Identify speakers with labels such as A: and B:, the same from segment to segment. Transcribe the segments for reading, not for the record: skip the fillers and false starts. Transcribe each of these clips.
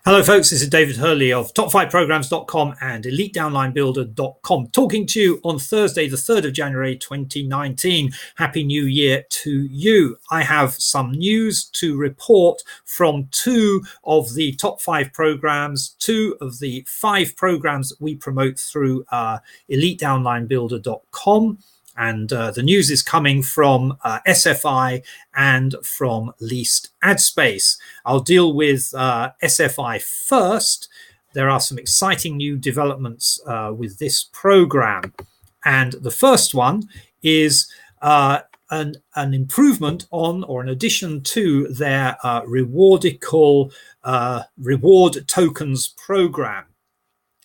A: Hello, folks. This is David Hurley of top5programs.com and elitedownlinebuilder.com talking to you on Thursday, the 3rd of January, 2019. Happy New Year to you. I have some news to report from two of the top 5 programs, two of the 5 programs that we promote through elitedownlinebuilder.com. And the news is coming from SFI and from Leased Ad Space. I'll deal with SFI first. There are some exciting new developments with this program. And the first one is an improvement on or an addition to their Rewardical reward tokens program.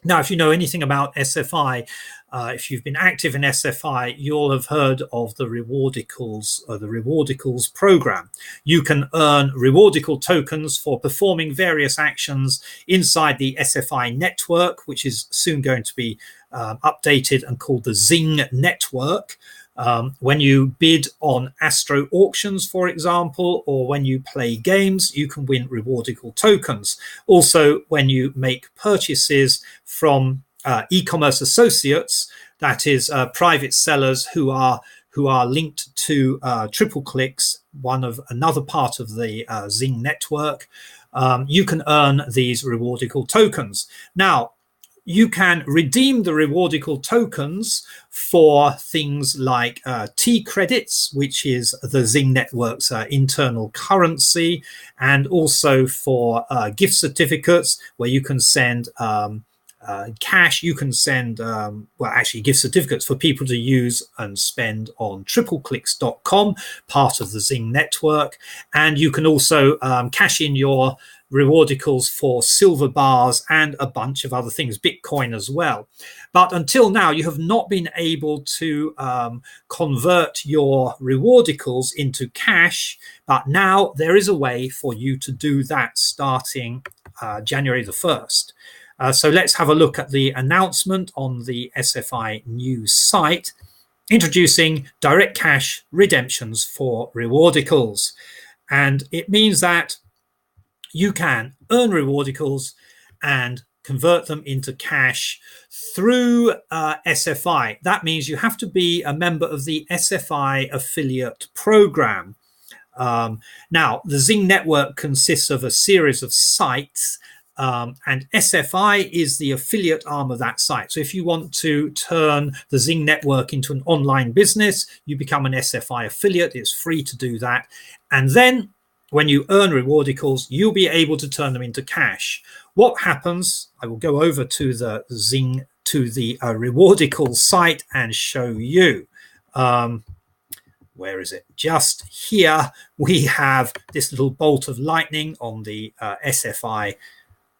A: Now, if you know anything about SFI, if you've been active in SFI, you'll have heard of the Rewardicals program. You can earn Rewardical tokens for performing various actions inside the SFI network, which is soon going to be updated and called the Zing network. When you bid on Astro auctions, for example, or when you play games, you can win Rewardical tokens. Also, when you make purchases from e-commerce associates, that is private sellers who are linked to Triple Clicks, another part of the Zing network, you can earn these Rewardical tokens. Now, you can redeem the Rewardical tokens for things like T credits, which is the Zing network's internal currency, and also for gift certificates where you can send cash. You can send, gift certificates for people to use and spend on tripleclicks.com, part of the Zing network. And you can also cash in your Rewardicals for silver bars and a bunch of other things, Bitcoin as well. But until now, you have not been able to convert your Rewardicals into cash. But now there is a way for you to do that starting January the 1st. So let's have a look at the announcement on the SFI news site, introducing direct cash redemptions for Rewardicals. And it means that you can earn Rewardicals and convert them into cash through SFI. That means you have to be a member of the SFI affiliate program. Now, the Zing network consists of a series of sites, and SFI is the affiliate arm of that site. So if you want to turn the Zing network into an online business, you become an SFI affiliate. It's free to do that. And then when you earn Rewardicals, you'll be able to turn them into cash. What happens, I will go over to the Zing, to the Rewardicals site and show you. Where is it? Just here, we have this little bolt of lightning on the SFI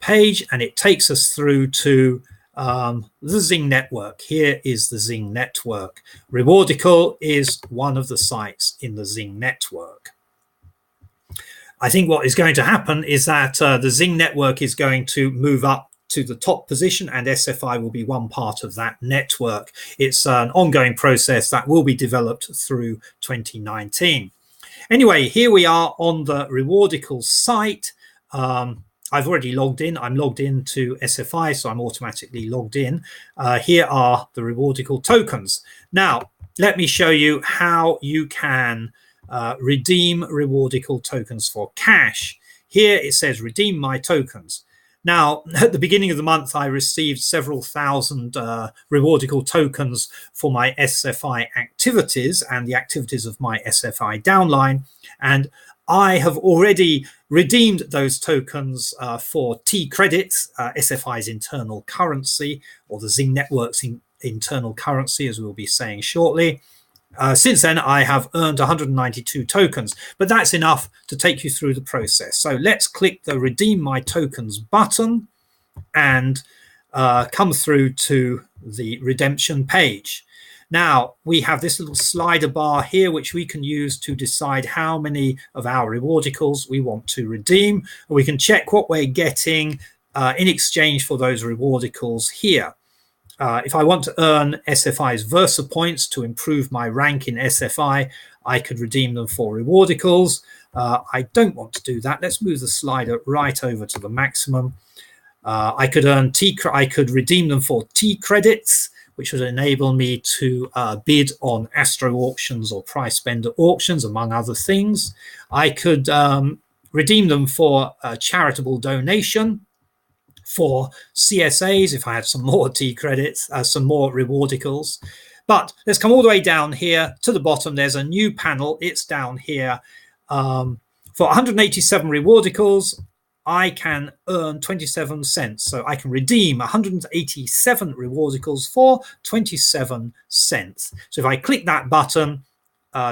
A: page, and it takes us through to the Zing network. Here is the Zing network. Rewardical is one of the sites in the Zing network. I think what is going to happen is that the Zing network is going to move up to the top position, and SFI will be one part of that network. It's an ongoing process that will be developed through 2019. Anyway, here we are on the Rewardical site. I've already logged in. I'm logged into SFI, so I'm automatically logged in. Here are the Rewardical tokens. Now, let me show you how you can redeem Rewardical tokens for cash. Here it says redeem my tokens. Now, at the beginning of the month, I received several thousand Rewardical tokens for my SFI activities and the activities of my SFI downline. And I have already redeemed those tokens for T credits, SFI's internal currency, or the Zing network's internal currency, as we'll be saying shortly. Since then, I have earned 192 tokens, but that's enough to take you through the process. So let's click the Redeem My Tokens button and come through to the redemption page. Now, we have this little slider bar here, which we can use to decide how many of our Rewardicals we want to redeem. We can check what we're getting in exchange for those Rewardicals here. If I want to earn SFI's Versa points to improve my rank in SFI, I could redeem them for Rewardicals. I don't want to do that. Let's move the slider right over to the maximum. I could earn I could redeem them for T credits, which would enable me to bid on Astro auctions or Price Bender auctions, among other things. I could redeem them for a charitable donation, for CSAs if I had some more T credits, some more rewardicals. But let's come all the way down here to the bottom. There's a new panel. It's down here. For 187 rewardicals, I can earn 27 cents. So I can redeem 187 rewardicals for 27 cents. So if I click that button,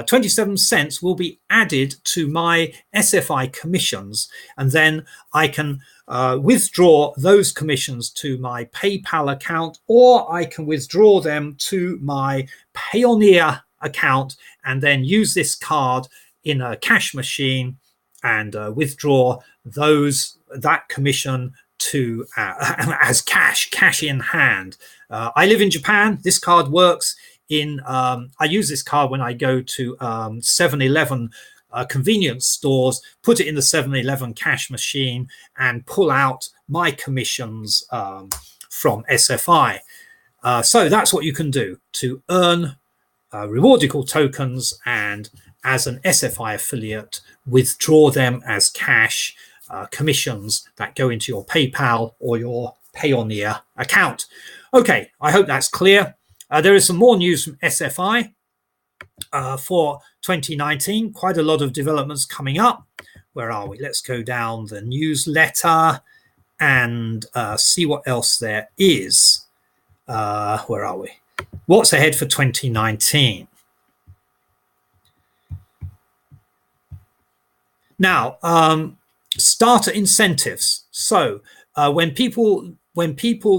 A: 27 cents will be added to my SFI commissions, and then I can withdraw those commissions to my PayPal account, or I can withdraw them to my Payoneer account and then use this card in a cash machine and withdraw that commission to as cash in hand. I live in Japan. This card works in I use this card when I go to 7-Eleven convenience stores, put it in the 7-Eleven cash machine and pull out my commissions from SFI. So that's what you can do to earn rewardical tokens, and as an SFI affiliate, withdraw them as cash commissions that go into your PayPal or your Payoneer account. Okay, I hope that's clear. There is some more news from SFI for 2019. Quite a lot of developments coming up. Where are we? Let's go down the newsletter and see what else there is. Where are we? What's ahead for 2019? Now, starter incentives. So when people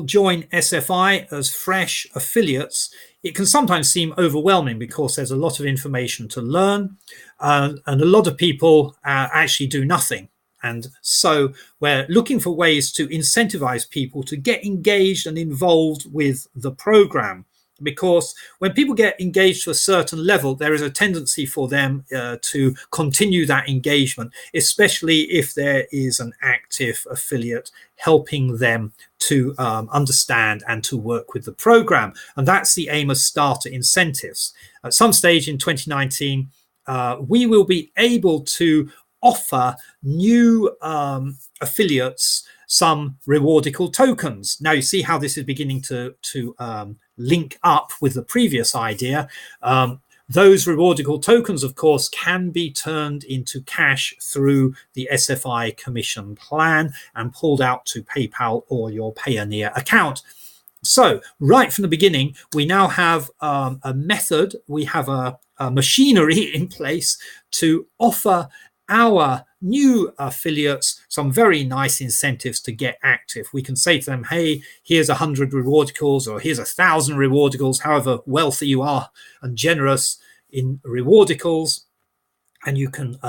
A: join SFI as fresh affiliates, it can sometimes seem overwhelming because there's a lot of information to learn, and a lot of people actually do nothing. And so we're looking for ways to incentivize people to get engaged and involved with the program, because when people get engaged to a certain level, there is a tendency for them to continue that engagement, especially if there is an active affiliate helping them to understand and to work with the program. And that's the aim of starter incentives. At some stage in 2019, we will be able to offer new affiliates some rewardical tokens. Now you see how this is beginning to link up with the previous idea. Those rewardical tokens, of course, can be turned into cash through the SFI commission plan and pulled out to PayPal or your Payoneer account. So right from the beginning, we now have a method, we have a machinery in place to offer our new affiliates some very nice incentives to get active. We can say to them, hey, here's 100 rewardicals, or here's 1,000 rewardicals, however wealthy you are and generous in rewardicals, and you can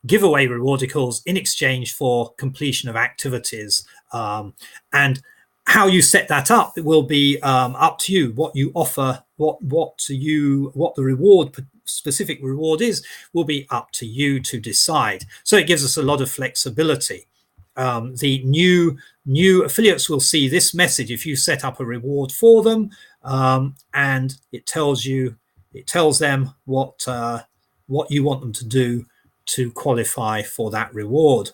A: give away rewardicals in exchange for completion of activities. And how you set that up, it will be up to you. What you offer, what the specific reward is, will be up to you to decide. So it gives us a lot of flexibility. The new affiliates will see this message if you set up a reward for them, and it tells them what you want them to do to qualify for that reward.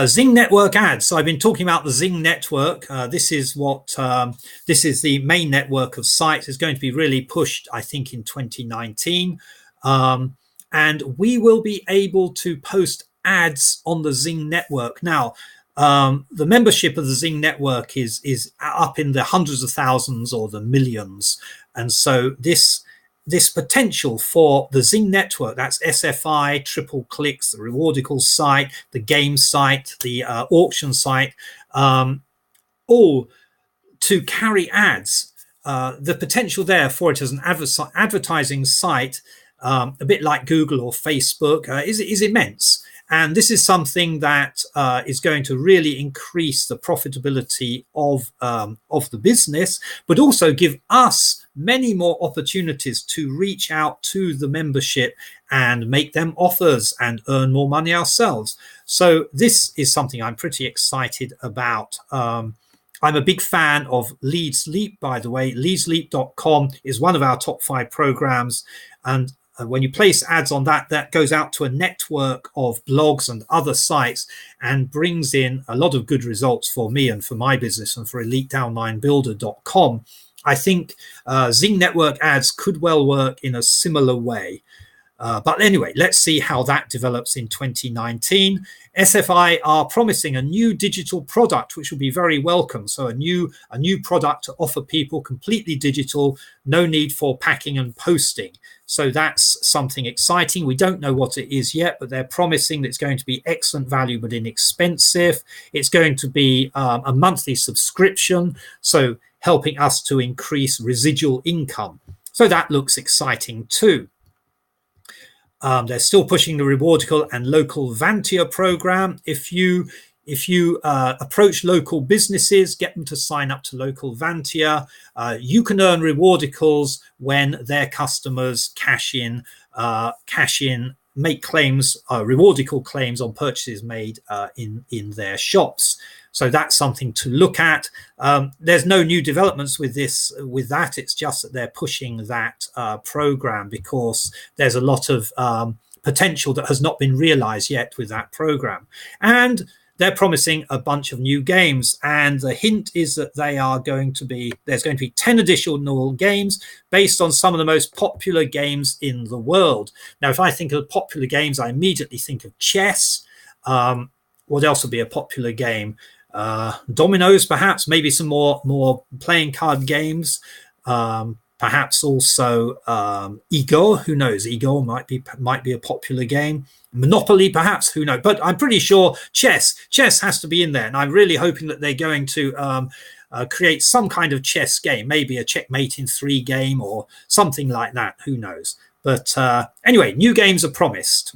A: Zing network ads. So I've been talking about the Zing network. This is the main network of sites. It's going to be really pushed, I think, in 2019. And we will be able to post ads on the Zing network. Now, the membership of the Zing network is up in the hundreds of thousands or the millions. And so this potential for the Zing network, that's SFI, Triple Clicks, the Rewardical site, the game site, the auction site, all to carry ads. The potential there for it as an advertising site, a bit like Google or Facebook, is immense. And this is something that is going to really increase the profitability of the business, but also give us many more opportunities to reach out to the membership and make them offers and earn more money ourselves. So this is something I'm pretty excited about. I'm a big fan of Leased Leap, by the way. Leaseleap.com is one of our top 5 programs. And when you place ads on that, that goes out to a network of blogs and other sites and brings in a lot of good results for me and for my business and for EliteDownlineBuilder.com. I think Zing network ads could well work in a similar way. But anyway, let's see how that develops in 2019. SFI are promising a new digital product, which will be very welcome. So a new product to offer people, completely digital, no need for packing and posting. So that's something exciting. We don't know what it is yet, but they're promising that it's going to be excellent value but inexpensive. It's going to be a monthly subscription, so helping us to increase residual income. So that looks exciting too. They're still pushing the Rewardical and local Vantia program. If you approach local businesses, get them to sign up to local Vantia, you can earn Rewardicals when their customers cash in, make claims, Rewardical claims on purchases made in their shops. So that's something to look at. There's no new developments with that. It's just that they're pushing that program because there's a lot of potential that has not been realized yet with that program. And they're promising a bunch of new games. And the hint is that there's going to be 10 additional games based on some of the most popular games in the world. Now, if I think of popular games, I immediately think of chess. What else would be a popular game? Dominoes, perhaps, maybe some more playing card games, perhaps also Ego. Who knows? Ego might be a popular game. Monopoly, perhaps. Who knows? But I'm pretty sure chess has to be in there, and I'm really hoping that they're going to create some kind of chess game, maybe a checkmate in 3 game or something like that. Who knows? But anyway, new games are promised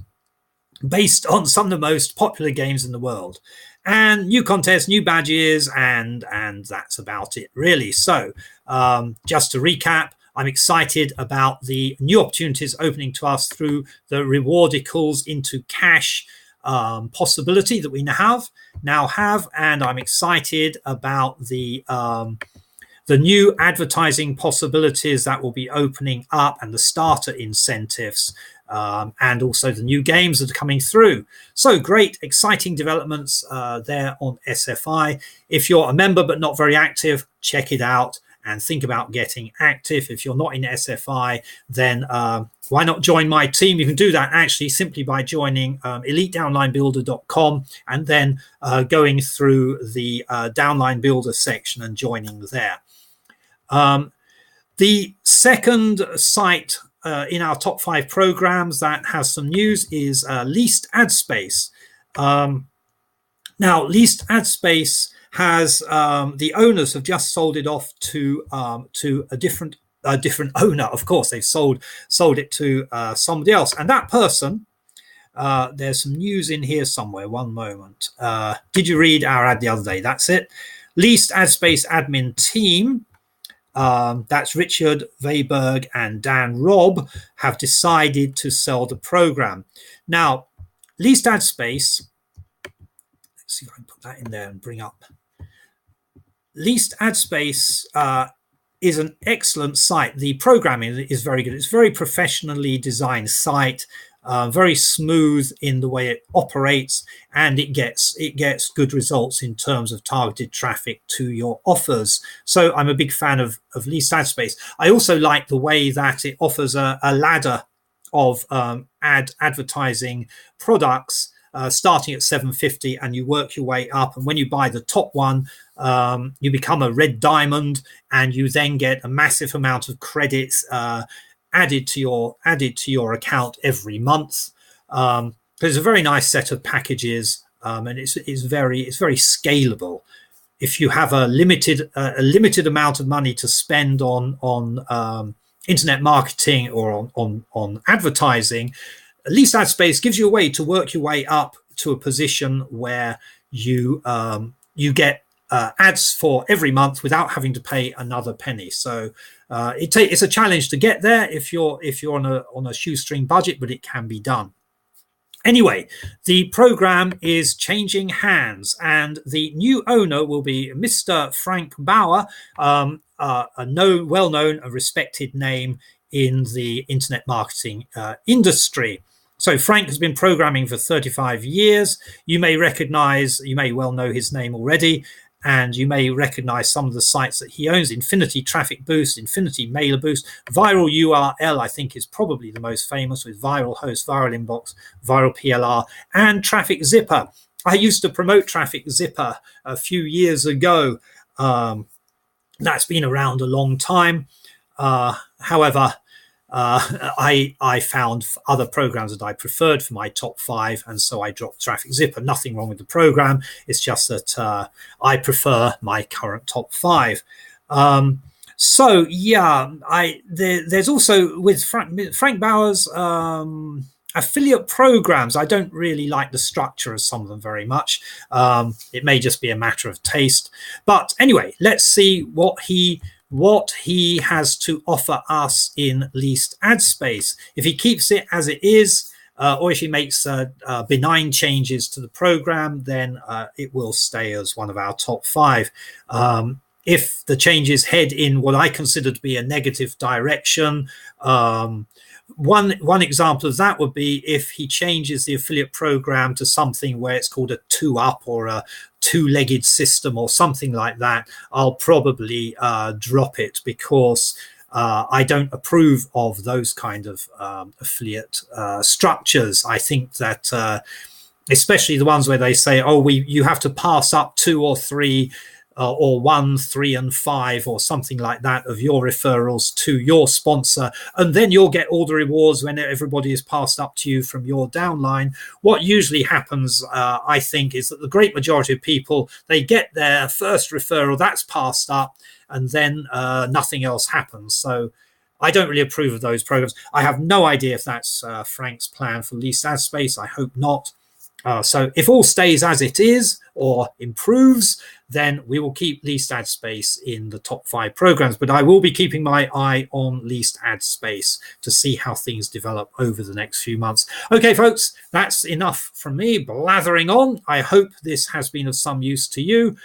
A: based on some of the most popular games in the world. And new contests, new badges, and that's about it, really. So just to recap, I'm excited about the new opportunities opening to us through the Rewardicals into cash possibility that we now have, and I'm excited about the new advertising possibilities that will be opening up and the starter incentives. And also the new games that are coming through. So great, exciting developments there on SFI. If you're a member but not very active, check it out and think about getting active. If you're not in SFI, then why not join my team? You can do that actually simply by joining EliteDownlineBuilder.com and then going through the Downline Builder section and joining there. The second site in our top 5 programs that has some news is Leased Ad Space. Now, Leased Ad Space has the owners have just sold it off to a different owner. Of course, they've sold it to somebody else, and that person. There's some news in here somewhere. One moment. Did you read our ad the other day? That's it. Leased Ad Space admin team. That's Richard Weiberg and Dan Robb have decided to sell the program. Now, Leased Ad Space, let's see if I can put that in there and bring up. Leased Ad Space is an excellent site. The programming is very good. It's a very professionally designed site. Very smooth in the way it operates, and it gets good results in terms of targeted traffic to your offers. So I'm a big fan of Leased Ad Space. I also like the way that it offers a ladder of advertising products starting at $7.50, and you work your way up, and when you buy the top one, you become a red diamond, and you then get a massive amount of credits added to your account every month. There's a very nice set of packages, and it's very scalable. If you have a limited amount of money to spend on internet marketing or on advertising, Leased Ad Space gives you a way to work your way up to a position where you get ads for every month without having to pay another penny. So It's a challenge to get there if you're on a shoestring budget, but it can be done. Anyway, the program is changing hands, and the new owner will be Mr. Frank Bauer, a well-known, a respected name in the internet marketing industry. So Frank has been programming for 35 years. You may well know his name already, and you may recognize some of the sites that he owns: Infinity Traffic Boost, Infinity Mailer Boost, Viral URL, I think, is probably the most famous, with Viral Host, Viral Inbox, Viral PLR, and Traffic Zipper. I used to promote Traffic Zipper a few years ago. That's been around a long time. However, I found other programs that I preferred for my top 5, and so I dropped Traffic Zipper. Nothing wrong with the program. It's just that I prefer my current top 5. So yeah, there's also with Frank Bauer's affiliate programs. I don't really like the structure of some of them very much. It may just be a matter of taste. But anyway, let's see what he has to offer us in Leased Ad Space. If he keeps it as it is, or if he makes benign changes to the program, then it will stay as one of our top 5. If the changes head in what I consider to be a negative direction, one example of that would be if he changes the affiliate program to something where it's called a 2-up or a 2-legged system or something like that. I'll probably drop it, because I don't approve of those kind of affiliate structures. I think that especially the ones where they say, oh, you have to pass up 2 or 3 or 1, 3, and 5 or something like that of your referrals to your sponsor, and then you'll get all the rewards when everybody is passed up to you from your downline. What usually happens, I think, is that the great majority of people, they get their first referral, that's passed up, and then nothing else happens. So I don't really approve of those programs. I have no idea if that's Frank's plan for Leased Ad Space. I hope not. So if all stays as it is or improves, then we will keep Leased Ad Space in the top 5 programs. But I will be keeping my eye on Leased Ad Space to see how things develop over the next few months. Okay, folks, that's enough from me blathering on. I hope this has been of some use to you.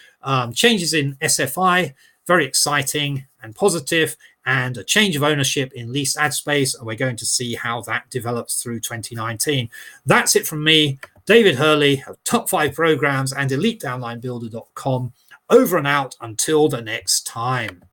A: Changes in SFI, very exciting and positive, and a change of ownership in Leased Ad Space, and we're going to see how that develops through 2019. That's it from me, David Hurley of Top 5 Programs and EliteDownlineBuilder.com. Over and out until the next time.